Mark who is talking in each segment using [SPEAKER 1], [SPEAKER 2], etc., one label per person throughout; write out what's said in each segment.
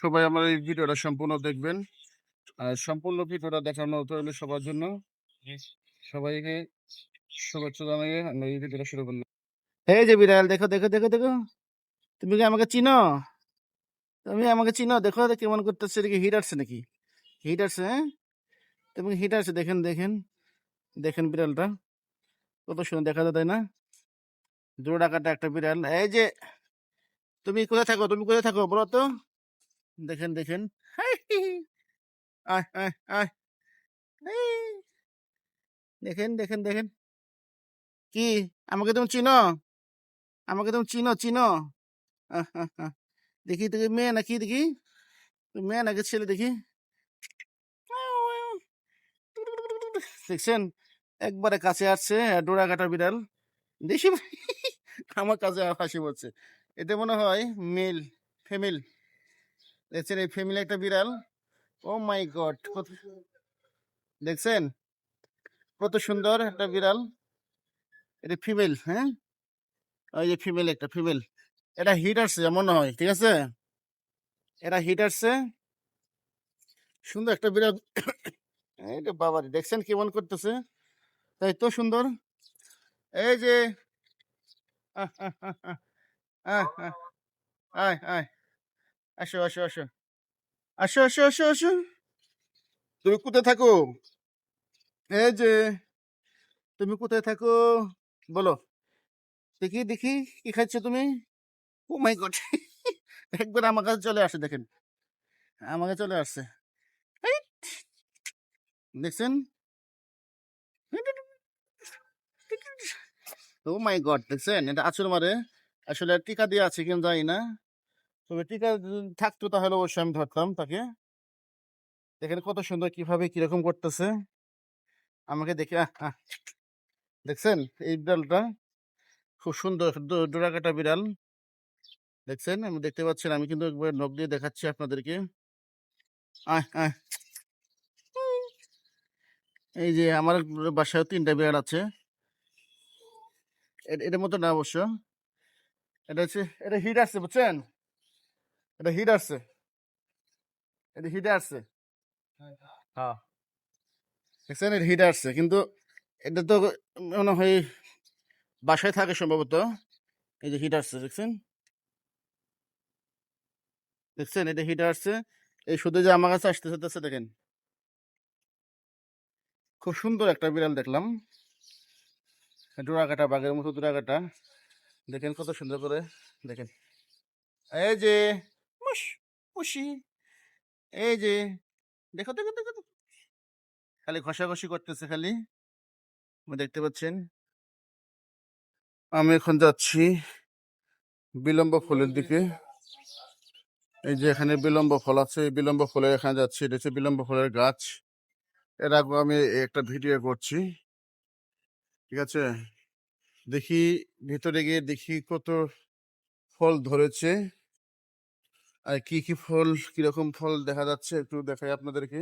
[SPEAKER 1] সবাই আমার এই ভিডিওটা সম্পূর্ণ দেখবেন। আর সম্পূর্ণ ভিডিওটা দেখানো হলো সবার জন্য। সবাইকে শুভেচ্ছা জানিয়ে আমরা এই ভিডিওটা শুরু করলাম। এই যে বিড়াল, দেখো দেখো দেখো দেখো, তুমি কি আমাকে চিনো? তুমি আমাকে চিনো? দেখো কেমন করতেছে, এটা কি হিট আসছে নাকি? হিট আসছে, হ্যাঁ? তুমি হিট আসছে, দেখেন দেখেন দেখেন বিড়ালটা কত সুন্দর দেখা যায়, তাই না? জোড়া কাটা একটা বিড়াল। এই যে তুমি কোথায় থাকো, তুমি কোথায় থাকো বলো তো? দেখেন দেখেন, আয় আয় আয়, এই, দেখেন দেখেন দেখেন, কি আমাকে তুমি চিনো? আমাকে তুমি চিনো চিনো? আহ, আহ, আহ। দেখি দেখি, মেয়ে নাকি দেখি, তুমি মেয়ে নাকি ছেলে দেখি? দেখছেন, একবারে কাছে আসছে, ডোরা কাটা বিড়াল। দেখি আমার কাছে হাসি পড়ছে। এটা মনে হয় মেল, ফিমেল। দেখছেন এই ফ্যামিলি একটা বিড়াল। ও মাই গড, দেখছেন কত সুন্দর একটা বিড়াল। এটা ফিমেল, হ্যাঁ, ওই যে ফিমেল, একটা ফিমেল। এটা হিট আসছে মনে হয়, ঠিক আছে, এটা হিট আসছে। সুন্দর একটা বিড়াল। এইটা বাবারে, দেখছেন কেমন করতেছে, তাই তো সুন্দর। এই যে আহ, আহ, আহ, আহ, আহ, আহ, আয় আয়, আসো আসো আসো, আসো আসো আসো আসো। তুমি কোথায় থাকো? এই যে তুমি কোথায় থাকো বলো, দেখি দেখি, কি খাচ্ছ তুমি? ও মাই গড, একবার আমার কাছে চলে আসে, দেখেন আমাকে চলে আসছে। এই, দেখছেন, ও মাই গড, দেখছেন এটা আছর মারে। আসলে টিকা দিয়ে আছে কিনা জানি না, তবে টিকা যদি থাকতো তাহলে অবশ্যই আমি ধরতাম তাকে। দেখেন কত সুন্দর, কিভাবে কিরকম করতেছে আমাকে দেখে। দেখছেন এই বিড়ালটা খুব সুন্দর, ডোরা কাটা বিড়াল। দেখছেন, আমি দেখতে পাচ্ছেন, আমি কিন্তু একবার নখ দিয়ে দেখাচ্ছি আপনাদেরকে। আহ আহ, এই যে আমার বাসায় 3টা বিড়াল আছে। এটার মতো না অবশ্য, এটা হচ্ছে, এটা হিট আসছে বুঝছেন, এটা হিট আসছে, এটা হিটে আসছে। হ্যাঁ, দেখছেন এটা হিটে আসছে, কিন্তু এটা তো মনে হয় বাসায় থাকে সম্ভবত। এই যে হিট আসছে, দেখছেন, দেখছেন এটা হিট আসছে। এই শুধু যে আমার কাছে আসতে আসতেছে, দেখেন খুব সুন্দর একটা বিড়াল দেখলাম, ডোরাকাটা, বাঘের মতো ডোরাকাটা। দেখেন কত সুন্দর করে, দেখেন এই যে মুশ, মুশি, এই যে দেখো দেখো দেখো দেখো। খালি ঘষাঘষি করতেছে খালি, আপনি দেখতে পাচ্ছেন। আমি এখন যাচ্ছি বিলম্ব ফুলের দিকে। এই যে এখানে বিলম্ব ফল আছে, এই বিলম্ব ফুলের এখানে যাচ্ছি, এটা হচ্ছে বিলম্ব ফুলের গাছ। এর আগে আমি একটা ভিডিও করছি, ঠিক আছে। দেখি ভিতরে গিয়ে দেখি কত ফল ধরেছে, আর কি কি ফল, কিরকম ফল দেখা যাচ্ছে একটু দেখাই আপনাদেরকে।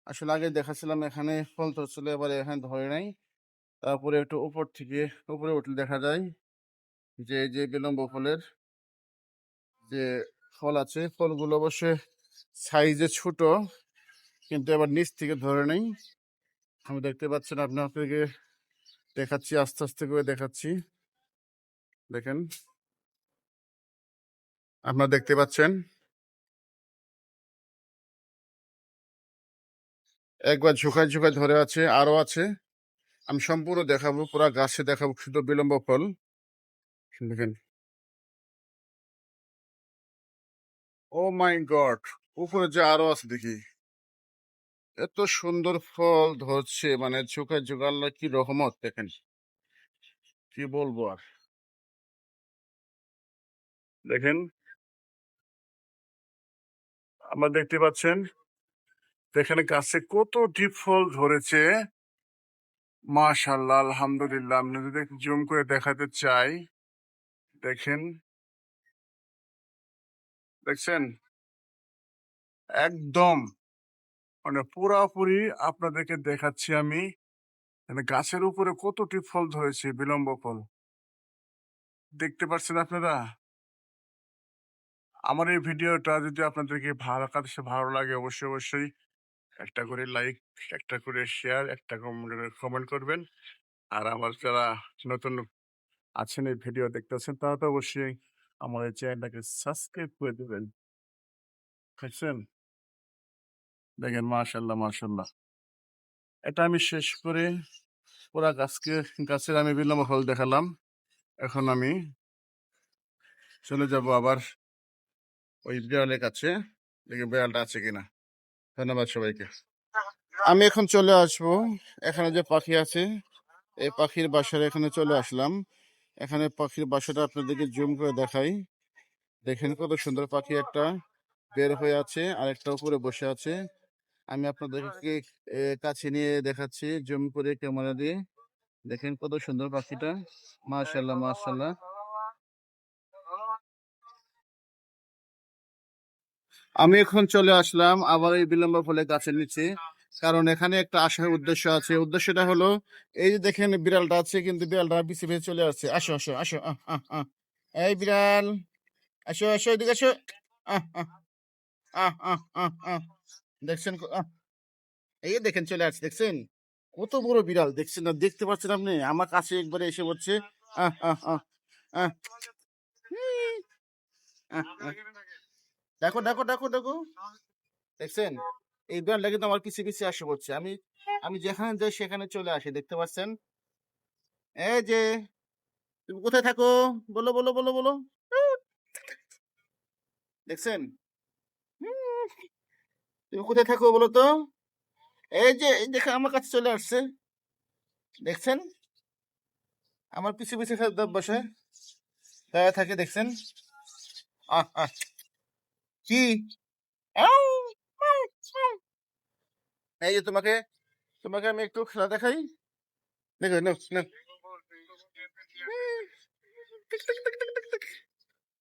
[SPEAKER 1] আসলে আগে দেখাছিলাম এখানে ফল ধরছিল, এবারে এখানে ধরে নাই। তারপরে একটু উপর থেকে উপরে উঠলে দেখা যায় যে এই যে বিলম্ব ফলের যে ফল আছে, ফলগুলো অবশ্যই সাইজে ছোট, কিন্তু এবার নিচ থেকে ধরে নেই। আমি দেখতে পাচ্ছেন, আপনাদেরকে দেখাচ্ছি, আস্তে আস্তে করে দেখাচ্ছি। দেখেন, আপনারা দেখতে পাচ্ছেন, একবার ঝুঁকায় ঝুঁকায় ধরে আছে, আরো আছে। আমি সম্পূর্ণ দেখাবো, পুরা গাছে দেখাবো শুধু বিলম্ব ফল। দেখেন, ও মাই গড, উপরে যে আরো আছে দেখি, এত সুন্দর ফল ধরছে, মানে ঝুঁকায় ঝুঁকায়, আল্লাহ কি রহমত, দেখেন কি বলবো আর। দেখেন, আমরা দেখতে পাচ্ছেন এখানে গাছে কতটি ফল ধরেছে। মাশাআল্লাহ, আলহামদুলিল্লাহ। আমি যদি জুম করে দেখাতে চাই, দেখেন, দেখছেন একদম, মানে পুরাপুরি আপনাদেরকে দেখাচ্ছি আমি, মানে গাছের উপরে কতটি ফল ধরেছে, বিলম্ব ফল। দেখতে পাচ্ছেন আপনারা, আমার এই ভিডিওটা যদি আপনাদেরকে ভালো লাগে অবশ্যই একটা করে লাইক, একটা করে শেয়ার, একটা কমেন্ট করবেন। আর আমার যারা নতুন আছেন এই ভিডিও দেখতেছেন তারা তো অবশ্যই আমার এই চ্যানেলটাকে সাবস্ক্রাইব করে দেবেন। দেখছেন? দেখেন মাশাআল্লাহ। এটা আমি শেষ করে পুরা গাছের আমি বিলম্ব ফল দেখালাম। এখন আমি চলে যাব আবার ওই বিড়ালের কাছে। দেখি বিড়ালটা আছে কিনা। ধন্যবাদ সবাইকে। আমি এখন চলে আসবো। এখানে যে পাখি আছে এই পাখির বাসার এখানে চলে আসলাম। এখানে পাখির বাসাটা আপনাদেরকে জুম করে দেখাই। দেখেন কত সুন্দর পাখি একটা বের হয়ে আছে আর একটা উপরে বসে আছে। আমি আপনাদেরকে কাছে নিয়ে দেখাচ্ছি জুম করে ক্যামেরা দিয়ে। দেখেন কত সুন্দর পাখিটা। মাশাআল্লাহ। আমি এখন চলে আসলাম আবার এই বিলম্ব ফলে গাছের নিচে। কারণ এখানে একটা আসার উদ্দেশ্য আছে। উদ্দেশ্যটা হলো এই যে দেখেন বিড়ালটা আছে কিন্তু বিড়ালটা পিছে পিছে চলে আসছে। আসো। এই বিড়াল আসো এদিকে আসো। আহ আহ আহ। দেখছেন এই দেখেন চলে আসছে দেখছেন কত বড় বিড়াল দেখছেন না দেখতে পাচ্ছেন আপনি আমার কাছে একবারে এসে পড়ছে। আহ আহ আহ আহ উম, দেখো দেখছেন এই বিড়ালটা কিন্তু আমার পিছে আসে পড়ছে। আমি আমি যেখানে যাই সেখানে চলে আসে দেখতে পাচ্ছেন। এই যে তুমি কোথায় থাকো বলো দেখছেন। উম, তুমি কোথায় থাকো বলো তো। এই দেখে আমার কাছে চলে আসছে দেখছেন আমার পিছে বসে দাঁড়িয়ে থাকে দেখছেন। আহ কি আউ, আউ। এই যে তোমাকে আমি একটু খেলা দেখাই। দেখো নাও।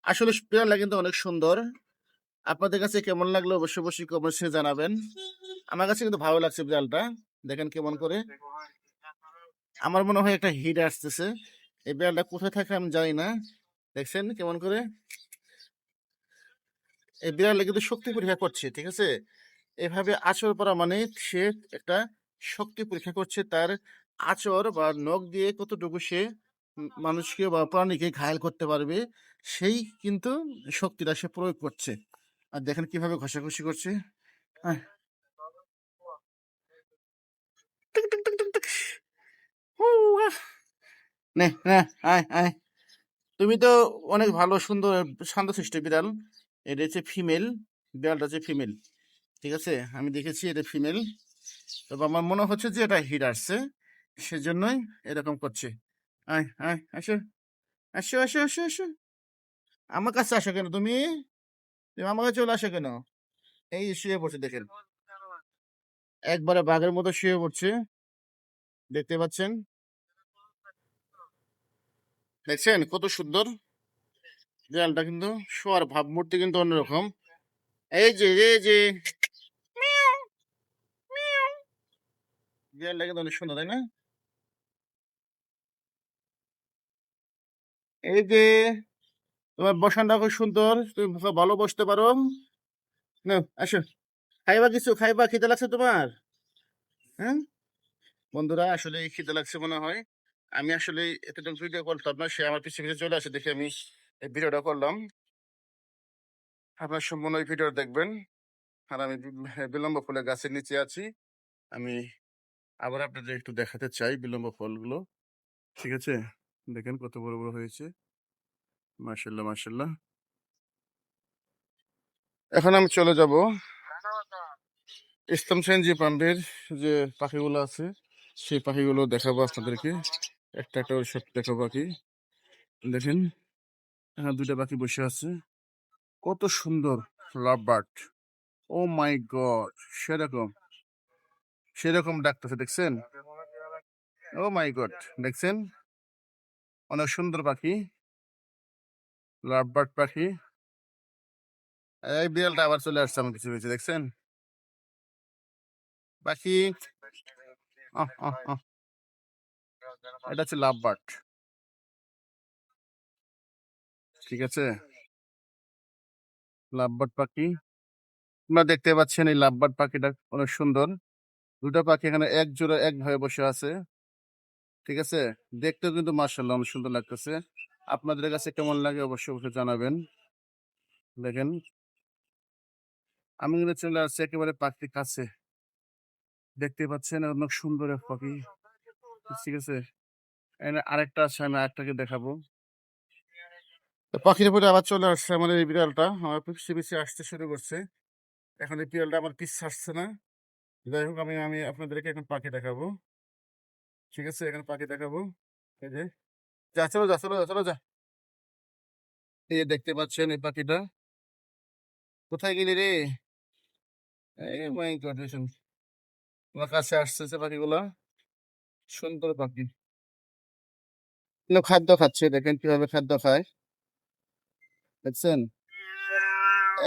[SPEAKER 1] আসলে বিড়ালটা কিন্তু অনেক সুন্দর। আপনাদের কাছে কেমন লাগলো অবশ্যই কমেন্টসে জানাবেন। আমার কাছে কিন্তু ভালো লাগছে বিড়ালটা। দেখেন কেমন করে। আমার মনে হয় একটা হিট আসতেছে। এই বিড়ালটা কোথায় থাকে আমি জানি না। দেখছেন কেমন করে। এই বিড়ালটা কিন্তু শক্তি পরীক্ষা করছে ঠিক আছে। এভাবে আঁচড় পড়া মানে সে একটা শক্তি পরীক্ষা করছে তার আঁচড় বা নখ দিয়ে কতটুকু সে মানুষকে বা প্রাণীকে ঘায়েল করতে পারবে সেই কিন্তু শক্তিটা সে প্রয়োগ করছে। আর দেখেন কিভাবে ঘষাঘষি করছে। আহ, টুক, টুক। হু, আহ। নে আয় তুমি তো অনেক ভালো সুন্দর শান্তশিষ্ট বিড়াল। এটা হচ্ছে ফিমেল বিড়ালটা হচ্ছে ফিমেল ঠিক আছে। আমি দেখেছি এটা ফিমেল। তবে আমার মনে হচ্ছে যে এটা হিট আসছে সেজন্যই এরকম করছে। আয় আসো। আমার কাছে আসো কেন তুমি। তুমি আমার কাছে চলে আসো কেন। এই যে শুয়ে পড়ছে দেখেন একবারে বাঘের মতো শুয়ে পড়ছে দেখতে পাচ্ছেন। দেখছেন কত সুন্দর বিড়ালটা কিন্তু শোয়ার ভাবমূর্তি কিন্তু অন্যরকম। এই যে বিড়ালটা কিন্তু অনেক সুন্দর তাই না। এই যে তোমার বসানটা খুব সুন্দর তুমি ভালো বসতে পারো। না আসো খাইবা খিদে লাগছে তোমার। হ্যাঁ বন্ধুরা আসলে খিদে লাগছে মনে হয়। আমি আসলে এতটুকু ভিডিও করতাম না সে আমার পিছে চলে আসে দেখে আমি এই ভিডিওটা করলাম। আপনার সম্পূর্ণ এই ভিডিও দেখবেন। আর আমি বিলম্ব ফুলের গাছের নিচে আছি। আমি আবার আপনাদের একটু দেখাতে চাই বিলম্ব ফলগুলো ঠিক আছে। দেখেন কত বড় হয়েছে। মাশাল্লাহ। এখন আমি চলে যাব ইসলাম সেনজি পাম্পের যে পাখিগুলো আছে সেই পাখিগুলো দেখাবো আপনাদেরকে। একটা করে সব দেখাবো পাখি। দেখেন এখানে দুইটা পাখি বসে আছে কত সুন্দর লাভ বার্ড। ও মাই গড সেরকম সেরকম ডাকতেছে দেখছেন। ও মাই গড দেখছেন অনেক সুন্দর পাখি লাভ বার্ড পাখি। এই বিড়ালটা আবার চলে আসছে আমার পিছে দেখছেন পাখি। আহ এটা হচ্ছে লাভ বার্ড ঠিক আছে। লাভবার্ড পাখি। আপনারা দেখতে পাচ্ছেন এই লাভবার্ড পাখিটা অনেক সুন্দর। দুটো পাখি এখানে এক জোড়া একভাবে বসে আছে। ঠিক আছে? দেখতেও কিন্তু মাশাআল্লাহ অনেক সুন্দর লাগতেছে। আপনাদের কাছে কেমন লাগে অবশ্যই, অবশ্যই জানাবেন। দেখেন, আমি কিন্তু চলে আসছি একেবারে পাখির কাছে। দেখতে পাচ্ছেন অনেক সুন্দর এক পাখি। ঠিক আছে? এখানে আরেকটা আছে, আমি আরেকটাকে দেখাবো। তো পাখির উপরে আবার চলে আসছে আমার এই বিড়ালটা। আমার পিছে, পিছে আসতে শুরু করছে। এখন এই বিড়ালটা আমার পিছে আসছে না। যাই হোক, আমি আমি আপনাদেরকে এখন পাখি দেখাবো। ঠিক আছে? এখন পাখি দেখাবো। এই যে, যা চলো যা, চলো যা, চলো যা। এই যে দেখতে পাচ্ছেন এই পাখিটা। কোথায় গেলি রে? এই মাই গড, আমার কাছে আসতেছে পাখিগুলা। সুন্দর পাখি। খাদ্য খাচ্ছে, দেখেন কিভাবে খাদ্য খায়। দেখছেন?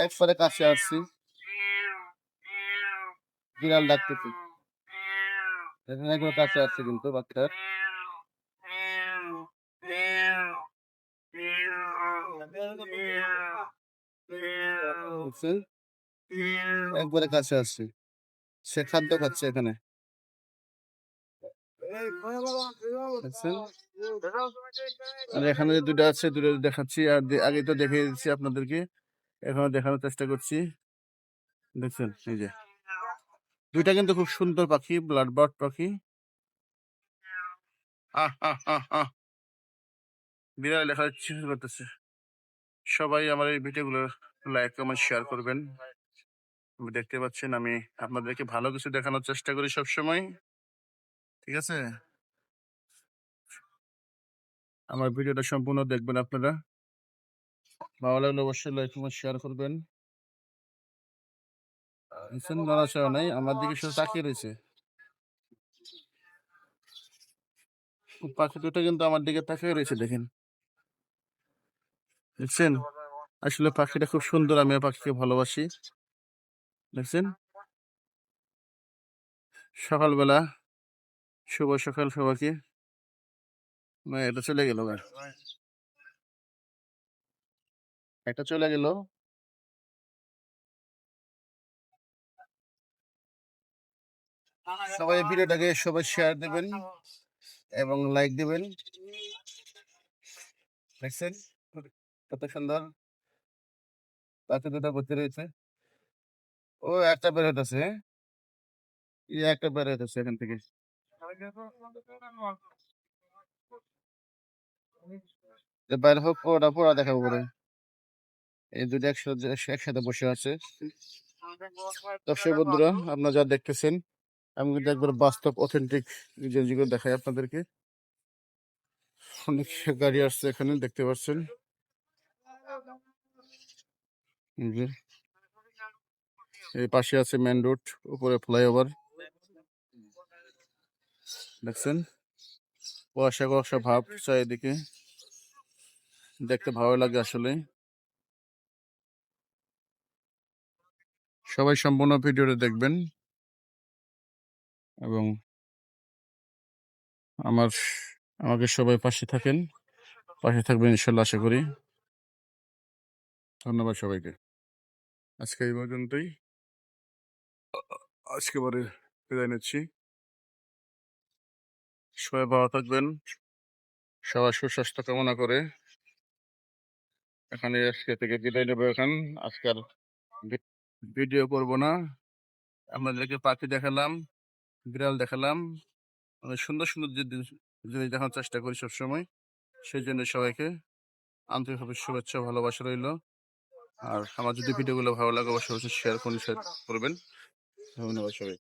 [SPEAKER 1] একবারে কাছে আসছি। বিড়াল ডাকতেছে। দেখেন একবার কাছে আসছে কিন্তু বাচ্চার। দেখছেন? একবারে কাছে আসছে। সে খাদ্য খাচ্ছে এখানে। দেখছেন? আর এখানে যে দুটো আছে, দুটো দেখাচ্ছি। আর আগে তো দেখিয়ে দিচ্ছি আপনাদেরকে। এখনো দেখানোর চেষ্টা করছি। দেখছেন? এই যে। দুইটা কিন্তু খুব সুন্দর পাখি, ব্লাড বার্ড পাখি। আহ আহ আহ আহ বিড়াল লেখা শুরু করতেছে। সবাই আমার এই ভিডিওগুলো লাইক, কমেন্ট, শেয়ার করবেন। দেখতে পাচ্ছেন আমি আপনাদেরকে ভালো কিছু দেখানোর চেষ্টা করি সবসময়। ঠিক আছে? আমার ভিডিওটা সম্পূর্ণ দেখবেন আপনারা। ভালো লাগলে অবশ্যই লাইক, কমেন্ট, শেয়ার করবেন। দেখছেন? নড়াচড়া নাই, আমার দিকে শুধু তাকিয়ে রয়েছে। পাখি দুটো কিন্তু আমার দিকে তাকিয়ে রয়েছে, দেখেন। দেখছেন? আসলে পাখিটা খুব সুন্দর, আমি পাখিকে ভালোবাসি। দেখছেন? সকালবেলা শুভ সকাল সবাইকে। না, এটা চলে গেল। এটা চলে গেল। সবাই ভিডিওটাকে সবাই শেয়ার দেবেন এবং লাইক দিবেন। দেখছেন কত সুন্দর পাখি দুটো করতে রয়েছে। ও একটা বের হইতেছে, একটা বের হইতেছে এখান থেকে। বাইরে হোক, ওটা পড়া দেখাবো পরে। এই দুটো একসাথে একসাথে বসে আছে। দর্শক বন্ধুরা, আপনারা যা দেখতেছেন আমি কিন্তু একবার বাস্তব অথেন্টিক যেগুলো দেখাই আপনাদেরকে। অনেক গাড়ি আসছে এখানে, দেখতে পাচ্ছেন। এই যে, এই পাশে আছে মেন রোড, উপরে ফ্লাইওভার। দেখছেন? কুয়াশা কুয়াশা ভাব চারিদিকে, দেখতে ভালো লাগে আসলে। সবাই সম্পূর্ণ ভিডিওটা দেখবেন এবং আমার আমাকে সবাই পাশে থাকেন, পাশে থাকবেন ইনশাল্লাহ, আশা করি। ধন্যবাদ সবাইকে। আজকে এই পর্যন্তই। আজকে পরে বিদায় নিচ্ছি। সবাই ভালো থাকবেন, সবার সুস্বাস্থ্য কামনা করে এখানে আজকে থেকে বিদায় নেবো। আজকে আর ভিডিও করব না। আপনাদেরকে পাখি দেখালাম, বিড়াল দেখালাম, অনেক সুন্দর সুন্দর জিনিস দেখানোর চেষ্টা করি সবসময়। সেই জন্য সবাইকে আন্তরিকভাবে শুভেচ্ছা, ভালোবাসা রইল। আর আমার যদি ভিডিওগুলো ভালো লাগে অবশ্যই অবশ্যই শেয়ার করবেন। ধন্যবাদ সবাই।